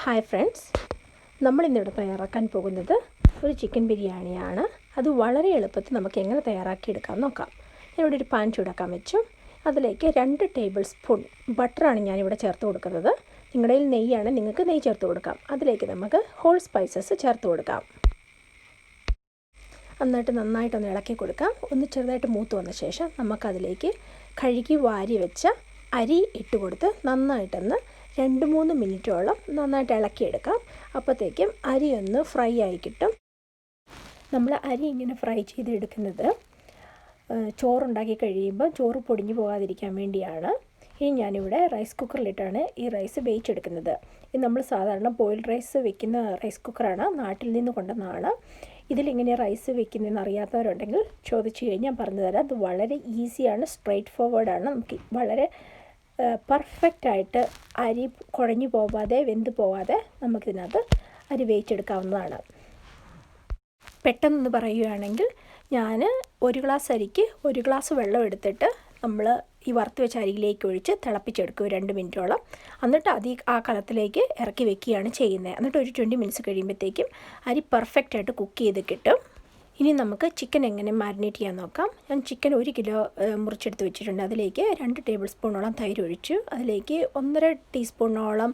Hi friends, നമ്മളിന്നിവിടെ തയ്യാറാക്കാൻ പോകുന്നത് ഒരു ചിക്കൻ ബിരിയാണിയാണ്. അത് വളരെ എളുപ്പത്തിൽ നമുക്ക് എങ്ങനെ തയ്യാറാക്കിയെടുക്കാം നോക്കാം. ഞാനിവിടെ ഒരു പാൻ ചൂടാക്കാൻ വെച്ചു. അതിലേക്ക് 2 ടേബിൾ സ്പൂൺ ബട്ടറാണ് ഞാനിവിടെ ചേർത്ത് കൊടുക്കുന്നത്. നിങ്ങളുടെ കയ്യിൽ നെയ്യാണ്, നിങ്ങൾക്ക് നെയ്യ് ചേർത്ത് കൊടുക്കാം. അതിലേക്ക് നമുക്ക് ഹോൾ സ്പൈസസ് ചേർത്ത് കൊടുക്കാം. എന്നിട്ട് നന്നായിട്ടൊന്ന് ഇളക്കി കൊടുക്കാം. ഒന്ന് ചെറുതായിട്ട് മൂത്ത് വന്ന ശേഷം നമുക്കതിലേക്ക് കഴുകി വാരി വെച്ച അരി ഇട്ട് കൊടുത്ത് നന്നായിട്ടൊന്ന് 2-3 മിനിറ്റോളം നന്നായിട്ട് ഇളക്കിയെടുക്കാം. അപ്പോഴത്തേക്കും അരി ഒന്ന് ഫ്രൈ ആയി കിട്ടും. നമ്മൾ അരി ഇങ്ങനെ ഫ്രൈ ചെയ്തെടുക്കുന്നത് ചോറുണ്ടാക്കി കഴിയുമ്പോൾ ചോറ് പൊടിഞ്ഞു പോകാതിരിക്കാൻ വേണ്ടിയാണ്. ഇനി ഞാനിവിടെ റൈസ് കുക്കറിലിട്ടാണ് ഈ റൈസ് വേവിച്ചെടുക്കുന്നത്. ഇത് നമ്മൾ സാധാരണ ബോയിൽഡ് റൈസ് വെക്കുന്ന റൈസ് കുക്കറാണ്, നാട്ടിൽ നിന്ന് കൊണ്ടുവന്നതാണ്. ഇതിലിങ്ങനെ റൈസ് വെക്കുന്നതെന്ന് അറിയാത്തവരുണ്ടെങ്കിൽ ചോദിച്ചു കഴിഞ്ഞാൽ പറഞ്ഞു തരാം. അത് വളരെ ഈസിയാണ്, സ്ട്രെയിറ്റ് ഫോർവേഡാണ്. നമുക്ക് വളരെ പെർഫെക്റ്റായിട്ട് അരി കുഴഞ്ഞു പോകാതെ വെന്ത് പോകാതെ നമുക്കിതിനകത്ത് അരി വേവിച്ചെടുക്കാവുന്നതാണ്. പെട്ടെന്ന് പറയുകയാണെങ്കിൽ ഞാൻ 1 ഗ്ലാസ് അരിക്ക് 1 ഗ്ലാസ് വെള്ളം എടുത്തിട്ട് നമ്മൾ ഈ വറുത്ത് വെച്ച അരിയിലേക്ക് ഒഴിച്ച് തിളപ്പിച്ചെടുക്കും 2 മിനിറ്റോളം. എന്നിട്ട് ആ കലത്തിലേക്ക് ഇറക്കി വെക്കുകയാണ് ചെയ്യുന്നത്. എന്നിട്ട് ഒരു 20 മിനിറ്റ്സ് കഴിയുമ്പോഴത്തേക്കും അരി പെർഫെക്റ്റായിട്ട് കുക്ക് ചെയ്ത് കിട്ടും. ഇനി നമുക്ക് ചിക്കൻ എങ്ങനെ മാരിനേറ്റ് ചെയ്യാൻ നോക്കാം. ഞാൻ ചിക്കൻ 1 കിലോ മുറിച്ചെടുത്ത് വെച്ചിട്ടുണ്ട്. അതിലേക്ക് 2 ടേബിൾ സ്പൂണോളം തൈര് ഒഴിച്ചു. അതിലേക്ക് 1.5 ടീസ്പൂണോളം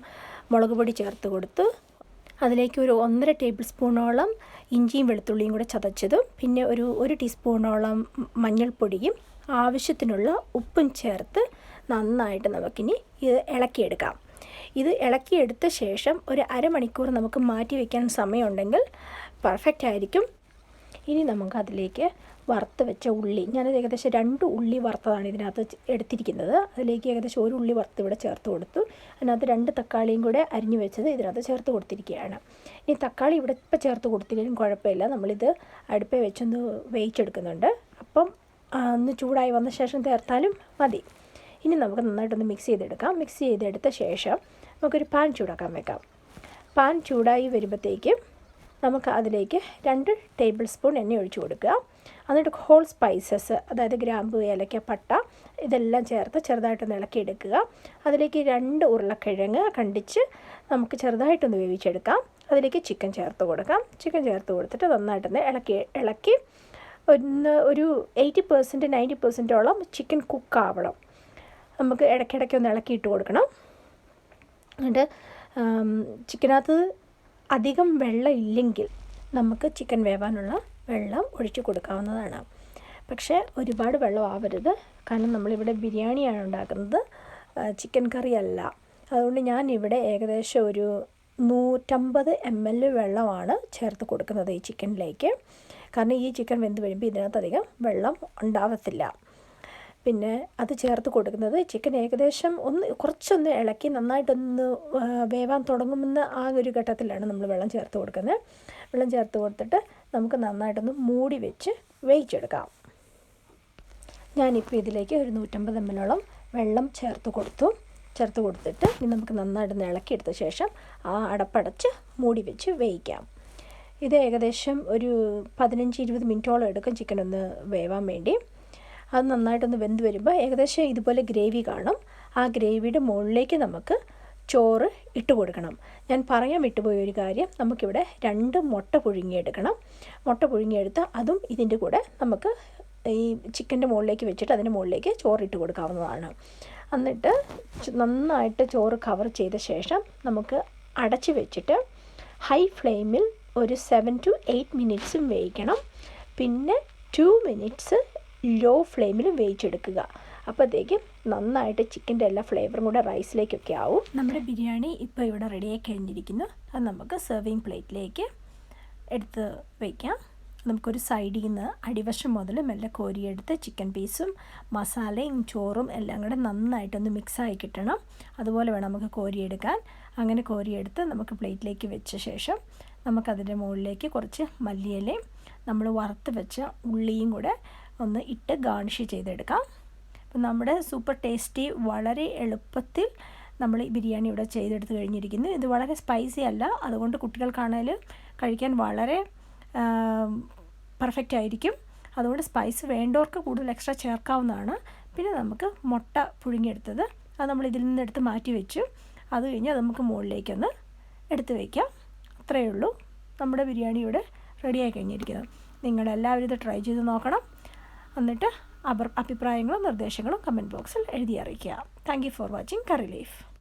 മുളക് പൊടി ചേർത്ത് കൊടുത്തു. അതിലേക്ക് ഒരു 1.5 ടേബിൾ സ്പൂണോളം ഇഞ്ചിയും വെളുത്തുള്ളിയും കൂടെ ചതച്ചതും, പിന്നെ ഒരു ടീസ്പൂണോളം മഞ്ഞൾപ്പൊടിയും ആവശ്യത്തിനുള്ള ഉപ്പും ചേർത്ത് നന്നായിട്ട് നമുക്കിനി ഇത് ഇളക്കിയെടുക്കാം. ഇത് ഇളക്കിയെടുത്ത ശേഷം ഒരു അരമണിക്കൂർ നമുക്ക് മാറ്റി വയ്ക്കാൻ സമയമുണ്ടെങ്കിൽ പെർഫെക്റ്റ് ആയിരിക്കും. ഇനി നമുക്ക് അതിലേക്ക് വറുത്ത് വെച്ച ഉള്ളി, ഞാനത് ഏകദേശം 2 ഉള്ളി വറുത്തതാണ് ഇതിനകത്ത് എടുത്തിരിക്കുന്നത്. അതിലേക്ക് ഏകദേശം 1 ഉള്ളി വറുത്ത് ഇവിടെ ചേർത്ത് കൊടുത്തു. അതിനകത്ത് 2 തക്കാളിയും കൂടെ അരിഞ്ഞു വെച്ചത് ഇതിനകത്ത് ചേർത്ത് കൊടുത്തിരിക്കുകയാണ്. ഇനി തക്കാളി ഇവിടെ ഇപ്പോൾ ചേർത്ത് കൊടുത്തില്ലെങ്കിലും കുഴപ്പമില്ല, നമ്മളിത് അടുപ്പേ വെച്ചൊന്ന് വേവിച്ചെടുക്കുന്നുണ്ട്. അപ്പം ഒന്ന് ചൂടായി വന്ന ശേഷം ചേർത്താലും മതി. ഇനി നമുക്ക് നന്നായിട്ടൊന്ന് മിക്സ് ചെയ്തെടുക്കാം. മിക്സ് ചെയ്തെടുത്ത ശേഷം നമുക്കൊരു പാൻ ചൂടാക്കാൻ വെക്കാം. പാൻ ചൂടായി വരുമ്പോഴത്തേക്കും നമുക്ക് അതിലേക്ക് 2 ടേബിൾ സ്പൂൺ എണ്ണ ഒഴിച്ച് കൊടുക്കുക. എന്നിട്ട് ഹോൾ സ്പൈസസ്, അതായത് ഗ്രാമ്പു, ഏലക്ക, പട്ട ഇതെല്ലാം ചേർത്ത് ചെറുതായിട്ടൊന്ന് ഇളക്കിയെടുക്കുക. അതിലേക്ക് 2 ഉരുളക്കിഴങ്ങ് കണ്ടിച്ച് നമുക്ക് ചെറുതായിട്ടൊന്ന് വേവിച്ചെടുക്കാം. അതിലേക്ക് ചിക്കൻ ചേർത്ത് കൊടുക്കാം. ചിക്കൻ ചേർത്ത് കൊടുത്തിട്ട് നന്നായിട്ടൊന്ന് ഇളക്കി ഒരു 80% 90%ഓളം ചിക്കൻ കുക്കാവണം. നമുക്ക് ഇടയ്ക്കിടയ്ക്ക് ഒന്ന് ഇളക്കിയിട്ട് കൊടുക്കണം. എന്നിട്ട് ചിക്കനകത്ത് അധികം വെള്ളം ഇല്ലെങ്കിൽ നമുക്ക് ചിക്കൻ വേവാനുള്ള വെള്ളം ഒഴിച്ച് കൊടുക്കാവുന്നതാണ്. പക്ഷേ ഒരുപാട് വെള്ളം ആവരുത്, കാരണം നമ്മളിവിടെ ബിരിയാണിയാണ് ഉണ്ടാക്കുന്നത്, ചിക്കൻ കറി അല്ല. അതുകൊണ്ട് ഞാൻ ഇവിടെ ഏകദേശം ഒരു 150 ml വെള്ളമാണ് ചേർത്ത് കൊടുക്കുന്നത് ഈ ചിക്കനിലേക്ക്. കാരണം ഈ ചിക്കൻ വെന്ത് വരുമ്പോൾ ഇതിനകത്ത് അധികം വെള്ളം ഉണ്ടാവത്തില്ല. പിന്നെ അത് ചേർത്ത് കൊടുക്കുന്നത് ചിക്കൻ ഏകദേശം കുറച്ചൊന്ന് ഇളക്കി നന്നായിട്ടൊന്ന് വേവാൻ തുടങ്ങുമെന്ന ആ ഒരു ഘട്ടത്തിലാണ് നമ്മൾ വെള്ളം ചേർത്ത് കൊടുക്കുന്നത്. വെള്ളം ചേർത്ത് കൊടുത്തിട്ട് നമുക്ക് നന്നായിട്ടൊന്ന് മൂടി വെച്ച് വേവിച്ചെടുക്കാം. ഞാനിപ്പോൾ ഇതിലേക്ക് ഒരു 150 ml വെള്ളം ചേർത്ത് കൊടുത്തിട്ട് ഇനി നമുക്ക് നന്നായിട്ടൊന്ന് ഇളക്കിയെടുത്ത ശേഷം ആ അടപ്പടച്ച് മൂടി വെച്ച് വേവിക്കാം. ഇത് ഏകദേശം ഒരു 15-20 മിനിറ്റോളം എടുക്കും ചിക്കൻ ഒന്ന് വേവാൻ വേണ്ടി. അത് നന്നായിട്ടൊന്ന് വെന്ത് വരുമ്പോൾ ഏകദേശം ഇതുപോലെ ഗ്രേവി കാണും. ആ ഗ്രേവിയുടെ മുകളിലേക്ക് നമുക്ക് ചോറ് ഇട്ട് കൊടുക്കണം. ഞാൻ പറയാൻ വിട്ടുപോയ ഒരു കാര്യം, നമുക്കിവിടെ 2 മുട്ട പുഴുങ്ങിയെടുക്കണം. മുട്ട പുഴുങ്ങിയെടുത്ത് അതും ഇതിൻ്റെ കൂടെ നമുക്ക് ഈ ചിക്കൻ്റെ മുകളിലേക്ക് വെച്ചിട്ട് അതിൻ്റെ മുകളിലേക്ക് ചോറിട്ട് കൊടുക്കാവുന്നതാണ്. എന്നിട്ട് നന്നായിട്ട് ചോറ് കവർ ചെയ്ത ശേഷം നമുക്ക് അടച്ച് വെച്ചിട്ട് ഹൈ ഫ്ലെയിമിൽ ഒരു 7 to 8 മിനിറ്റ്സും വേവിക്കണം. പിന്നെ 2 മിനിറ്റ്സ് ലോ ഫ്ലെയിമിലും വേവിച്ചെടുക്കുക. അപ്പോഴത്തേക്കും നന്നായിട്ട് ചിക്കൻ്റെ എല്ലാ ഫ്ലേവറും കൂടെ റൈസിലേക്കൊക്കെ ആവും. നമ്മുടെ ബിരിയാണി ഇപ്പോൾ ഇവിടെ റെഡിയായി കഴിഞ്ഞിരിക്കുന്നു. അത് നമുക്ക് സെർവിങ് പ്ലേറ്റിലേക്ക് എടുത്ത് വയ്ക്കാം. നമുക്കൊരു സൈഡിൽ നിന്ന് അടിവശം മുതൽ മെല്ലെ കോരിയെടുത്ത് ചിക്കൻ പീസും മസാലയും ചോറും എല്ലാം കൂടെ നന്നായിട്ടൊന്ന് മിക്സായി കിട്ടണം. അതുപോലെ വേണം നമുക്ക് കോരിയെടുക്കാൻ. അങ്ങനെ കോരിയെടുത്ത് നമുക്ക് പ്ലേറ്റിലേക്ക് വെച്ച ശേഷം നമുക്കതിൻ്റെ മുകളിലേക്ക് കുറച്ച് മല്ലിയിലയും നമ്മൾ വറുത്ത് വെച്ച ഉള്ളിയും കൂടെ ഒന്ന് ഇട്ട് ഗാർണിഷ് ചെയ്തെടുക്കാം. അപ്പം നമ്മുടെ സൂപ്പർ ടേസ്റ്റി, വളരെ എളുപ്പത്തിൽ നമ്മൾ ഈ ബിരിയാണി ഇവിടെ ചെയ്തെടുത്ത് കഴിഞ്ഞിരിക്കുന്നു. ഇത് വളരെ സ്പൈസി അല്ല, അതുകൊണ്ട് കുട്ടികൾക്കാണെങ്കിലും കഴിക്കാൻ വളരെ പെർഫെക്റ്റ് ആയിരിക്കും. അതുകൊണ്ട് സ്പൈസ് വേണ്ടവർക്ക് കൂടുതൽ എക്സ്ട്രാ ചേർക്കാവുന്നതാണ്. പിന്നെ നമുക്ക് മുട്ട പുഴുങ്ങിയെടുത്തത് അത് നമ്മൾ ഇതിൽ നിന്ന് എടുത്ത് മാറ്റി വെച്ചു. അത് കഴിഞ്ഞ് അത് നമുക്ക് മുകളിലേക്കൊന്ന് എടുത്ത് വയ്ക്കാം. അത്രയേ ഉള്ളൂ. നമ്മുടെ ബിരിയാണി ഇവിടെ റെഡിയായി കഴിഞ്ഞിരിക്കുന്നത്. നിങ്ങളെല്ലാവരും ഇത് ട്രൈ ചെയ്ത് നോക്കണം. എന്നിട്ട് അഭിപ്രായങ്ങളും നിർദ്ദേശങ്ങളും കമൻറ്റ് ബോക്സിൽ എഴുതി അറിയിക്കുക. Thank you for watching curry leaf.